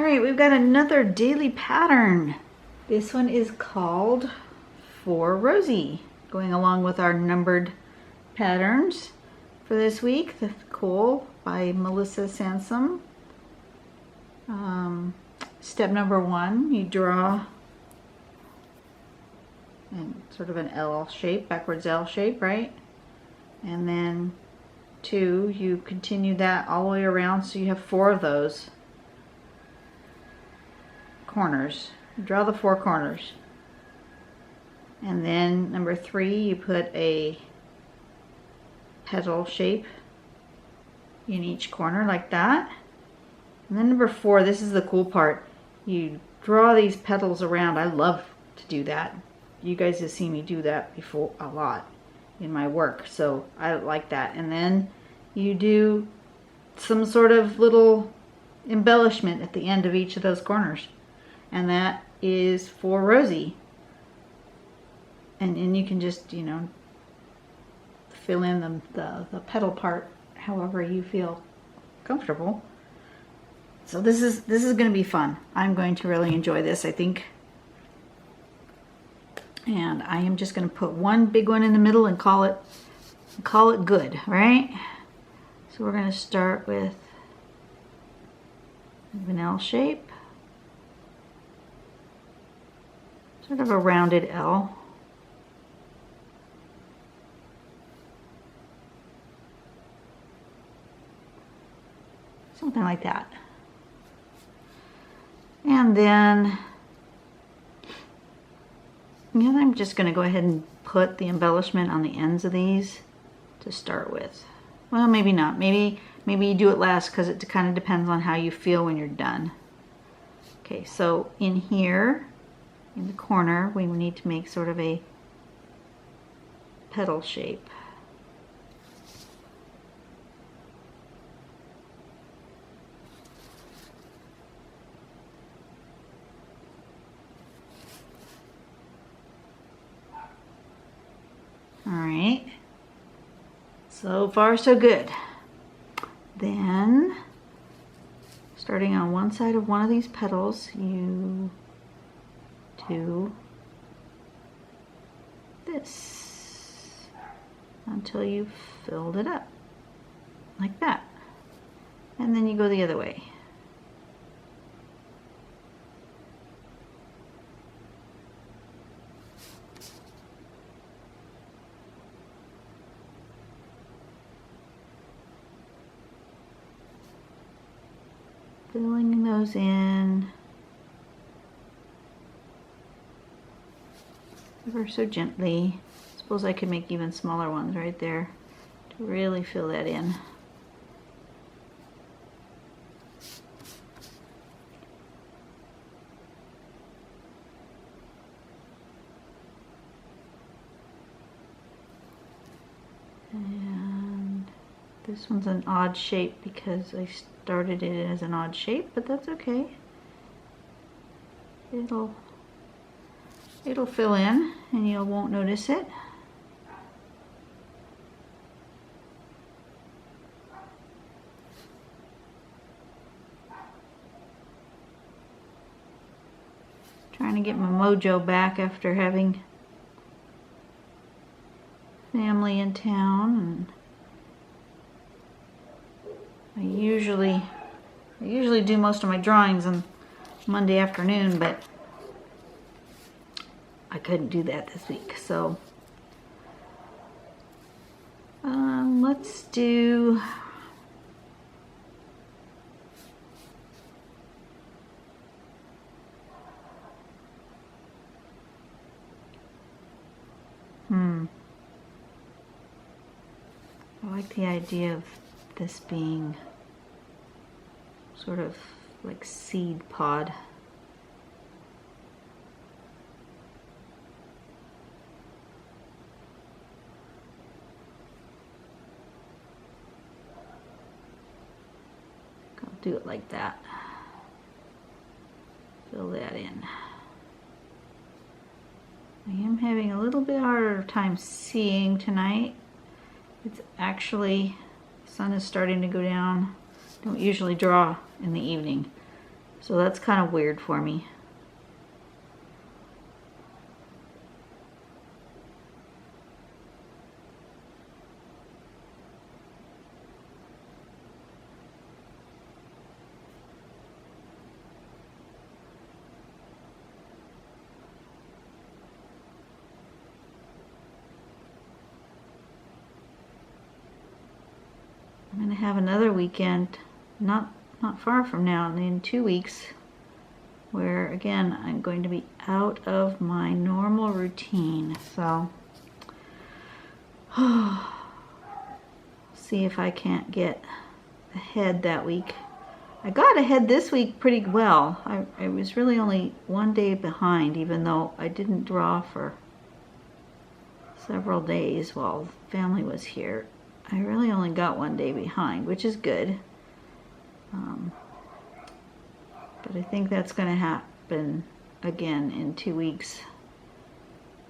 right, we've got another daily pattern. This one is called 4Rosie, going along with our numbered patterns for this week. The Cool by Melissa Sansom. Step number 1, you draw in sort of an L shape, backwards L shape, right? And then 2, you continue that all the way around, so you have 4 of those corners. Draw the 4 corners. And then number 3, you put a petal shape in each corner like that. And then number 4, this is the cool part. You draw these petals around. I love to do that. You guys have seen me do that before a lot in my work, so I like that. And then you do some sort of little embellishment at the end of each of those corners. And that is 4Rosie. And you can just, you know, fill in the petal part however you feel comfortable. So this is going to be fun. I'm going to really enjoy this, I think. And I am just going to put one big one in the middle and call it good, right? So we're going to start with an L shape. Sort of a rounded L. Something like that. And then I'm just going to go ahead and put the embellishment on the ends of these to start with. Well, maybe not. Maybe you do it last because it kind of depends on how you feel when you're done. Okay, so in here, in the corner, we need to make sort of a petal shape. All right, so far so good. Then, starting on one side of one of these petals, you do this until you've filled it up, like that. And then you go the other way. Filling those in ever so gently. Suppose I could make even smaller ones right there to really fill that in. And this one's an odd shape because I started it as an odd shape, but that's okay. It'll fill in and you won't notice it. Trying to get my mojo back after having family in town, and I usually do most of my drawings on Monday afternoon, but I couldn't do that this week. So let's do I like the idea of this being sort of like seed pod. I'll do it like that. Fill that in. I am having a little bit harder time seeing tonight. It's actually, the sun is starting to go down. Don't usually draw in the evening. So that's kind of weird for me. I'm going to have another weekend, not far from now, in 2 weeks, where again I'm going to be out of my normal routine. So see if I can't get ahead that week. I got ahead this week pretty well. I was really only 1 day behind, even though I didn't draw for several days while family was here. I really only got 1 day behind, which is good. But I think that's going to happen again in 2 weeks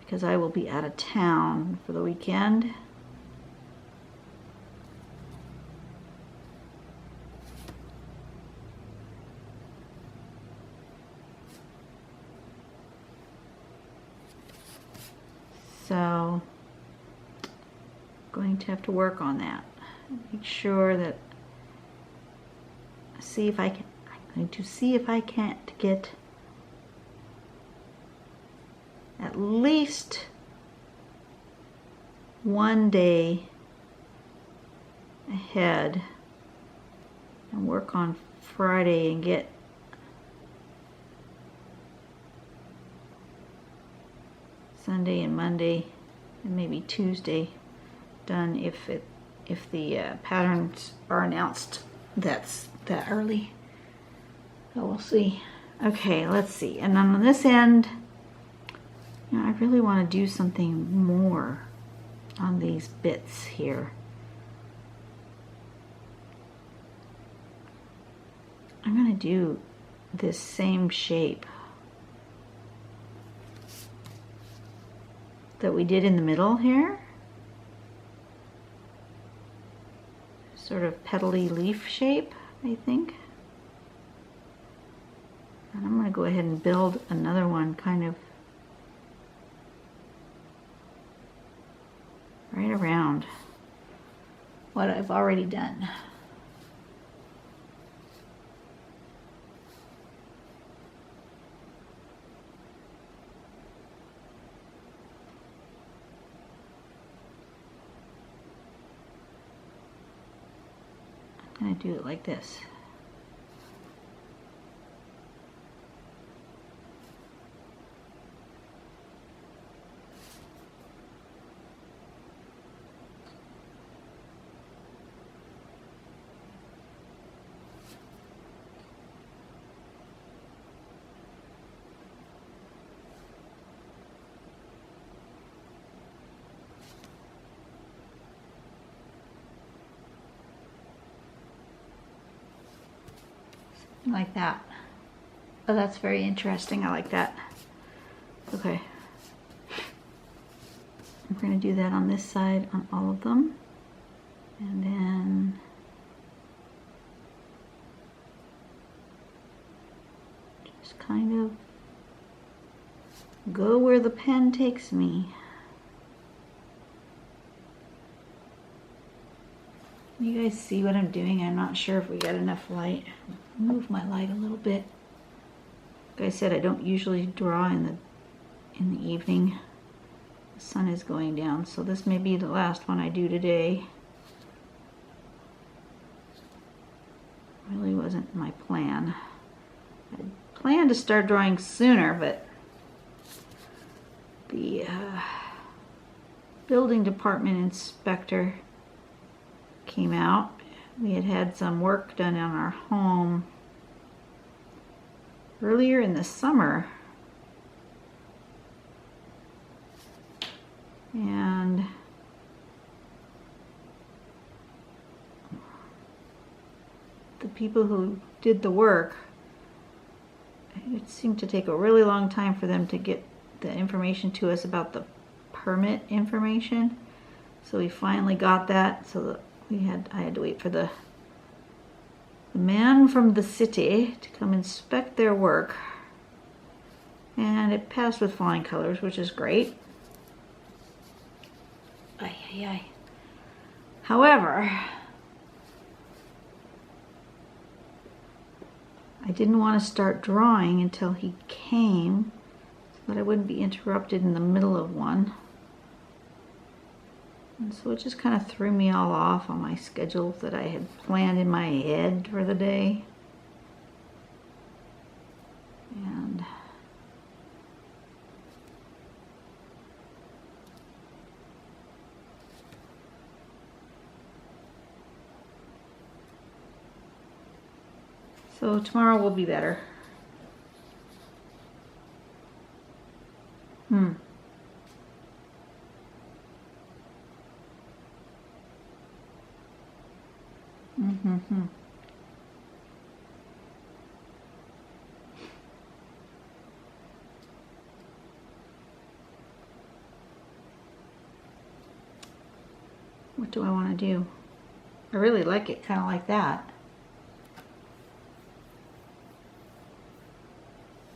because I will be out of town for the weekend. So going to have to work on that. Make sure that I'm going to see if I can't get at least 1 day ahead and work on Friday and get Sunday and Monday and maybe Tuesday done if the patterns are announced that early. So we'll see. Okay, let's see. And then on this end, you know, I really want to do something more on these bits here. I'm going to do this same shape that we did in the middle here. Sort of petally leaf shape, I think. And I'm going to go ahead and build another one kind of right around what I've already done. I'm going to do it like this. Like that. Oh, that's very interesting. I like that. Okay. I'm going to do that on this side on all of them. And then just kind of go where the pen takes me. You guys see what I'm doing? I'm not sure if we got enough light. Move my light a little bit. Like I said, I don't usually draw in the evening. The sun is going down, so this may be the last one I do today. Really wasn't my plan. I planned to start drawing sooner, but the building department inspector came out. We had had some work done on our home earlier in the summer, and the people who did the work, it seemed to take a really long time for them to get the information to us about the permit information. So we finally got that, so that I had to wait for the the man from the city to come inspect their work. And it passed with flying colors, which is great. Ay, ay, ay. However, I didn't want to start drawing until he came so that I wouldn't be interrupted in the middle of one. And so it just kind of threw me all off on my schedule that I had planned in my head for the day. And so tomorrow will be better. What do I want to do? I really like it kind of like that.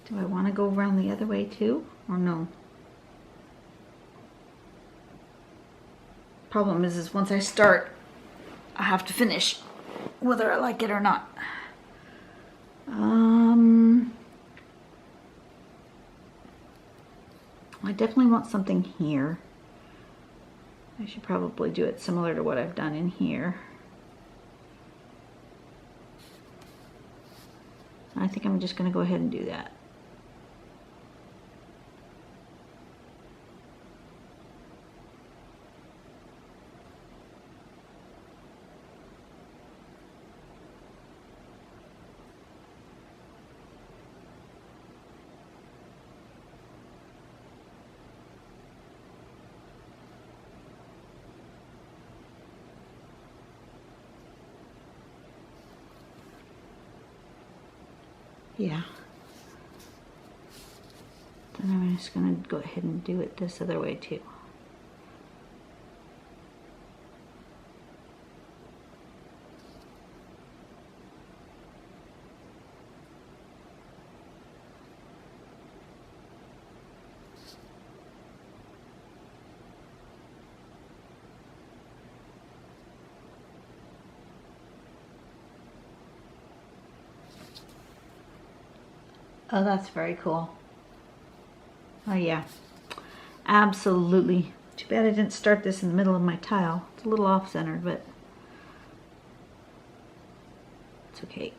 Do I want to go around the other way too, or no? Problem is once I start, I have to finish, whether I like it or not. I definitely want something here. I should probably do it similar to what I've done in here. I think I'm just going to go ahead and do that. Yeah. Then I'm just going to go ahead and do it this other way too. Oh, that's very cool. Oh yeah, absolutely. Too bad I didn't start this in the middle of my tile. It's a little off-centered, but it's okay.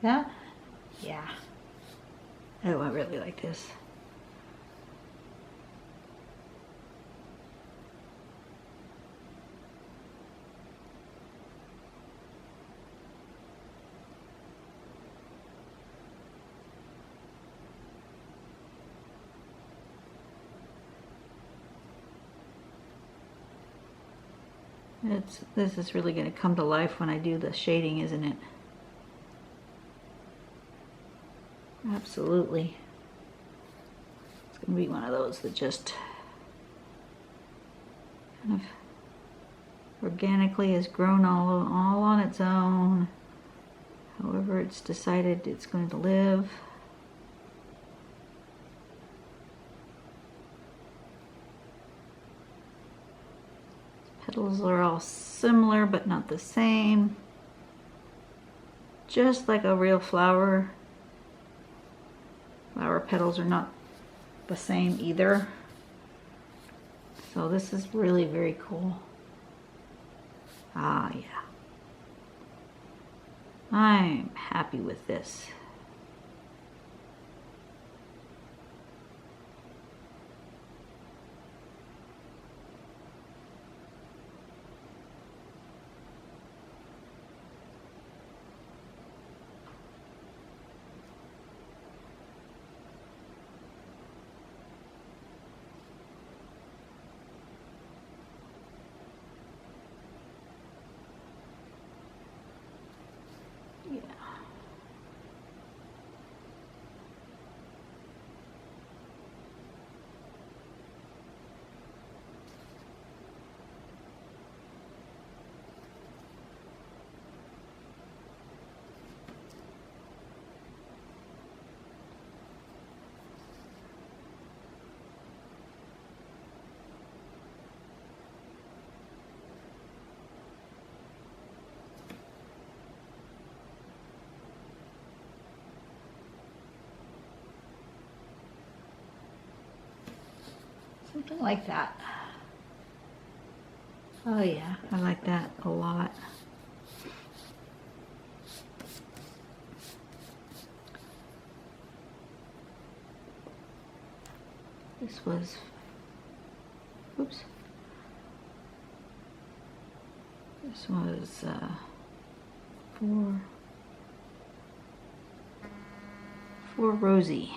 Yeah? Yeah. Oh, I really like this. This is really going to come to life when I do the shading, isn't it? Absolutely. It's going to be one of those that just kind of organically has grown all on its own. However it's decided it's going to live. Petals are all similar but not the same. Just like a real flower. Flower petals are not the same either. So this is really very cool. Ah, yeah. I'm happy with this. Yeah. Something like that. Oh yeah, I like that a lot. This was, oops. This was 4Rosie.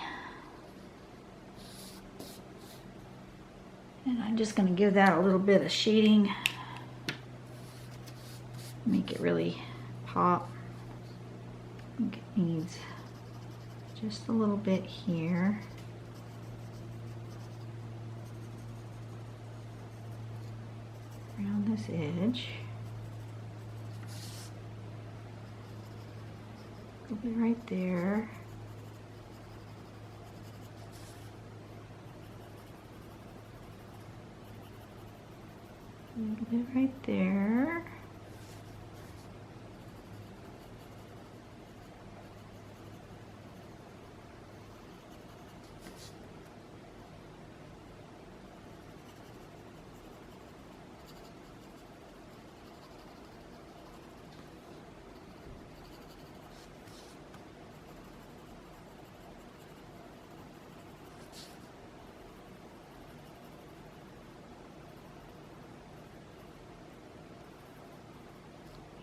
And I'm just going to give that a little bit of shading. Make it really pop. I think it needs just a little bit here. Around this edge. A little bit right there. A little bit right there.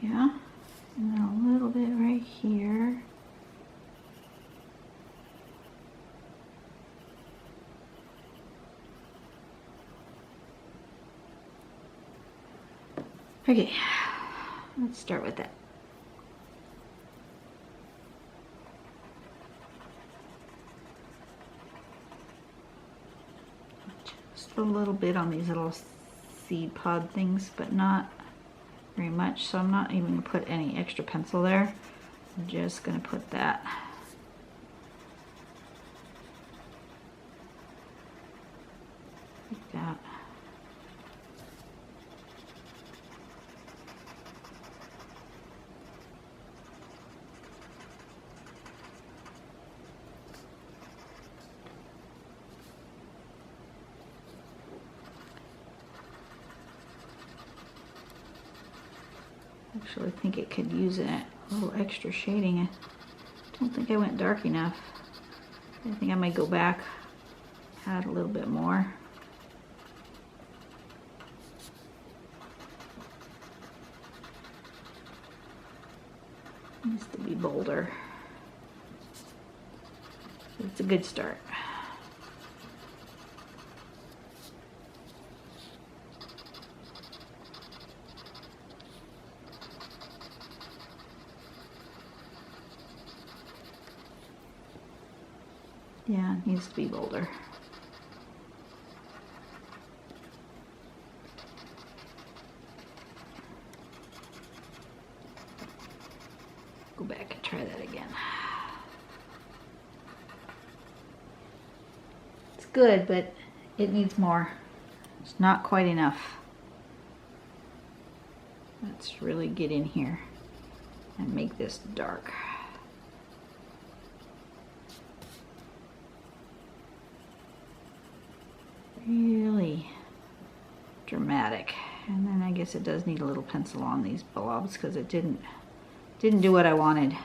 Yeah, and then a little bit right here. Okay, let's start with that. Just a little bit on these little seed pod things, but not very much, so I'm not even going to put any extra pencil there. I'm just going to put that. Like that. Actually, I think it could use a little extra shading. I don't think I went dark enough. I think I might go back, add a little bit more. Needs to be bolder. It's a good start. Yeah, it needs to be bolder. Go back and try that again. It's good, but it needs more. It's not quite enough. Let's really get in here and make this dark. Really dramatic. And then I guess it does need a little pencil on these blobs because it didn't do what I wanted.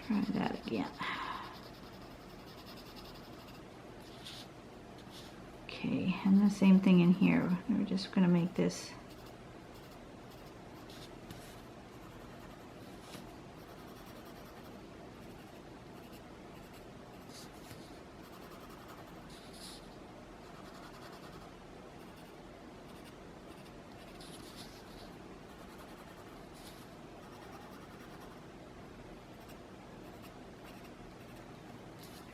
Try that again. Okay, and the same thing in here. We're just going to make this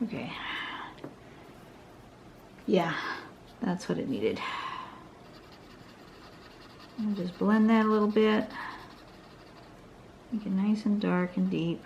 okay. Yeah, that's what it needed. I'll just blend that a little bit. Make it nice and dark and deep.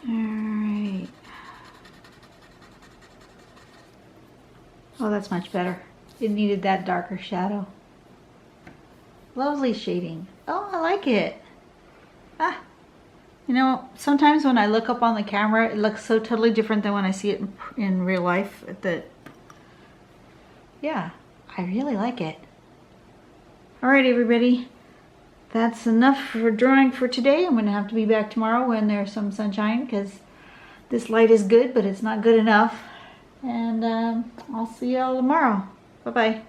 Alright. Oh, that's much better. It needed that darker shadow. Lovely shading. Oh, I like it. Ah, you know, sometimes when I look up on the camera, it looks so totally different than when I see it in real life. Yeah, I really like it. Alright, everybody. That's enough for drawing for today. I'm going to have to be back tomorrow when there's some sunshine because this light is good, but it's not good enough. And I'll see y'all tomorrow. Bye-bye.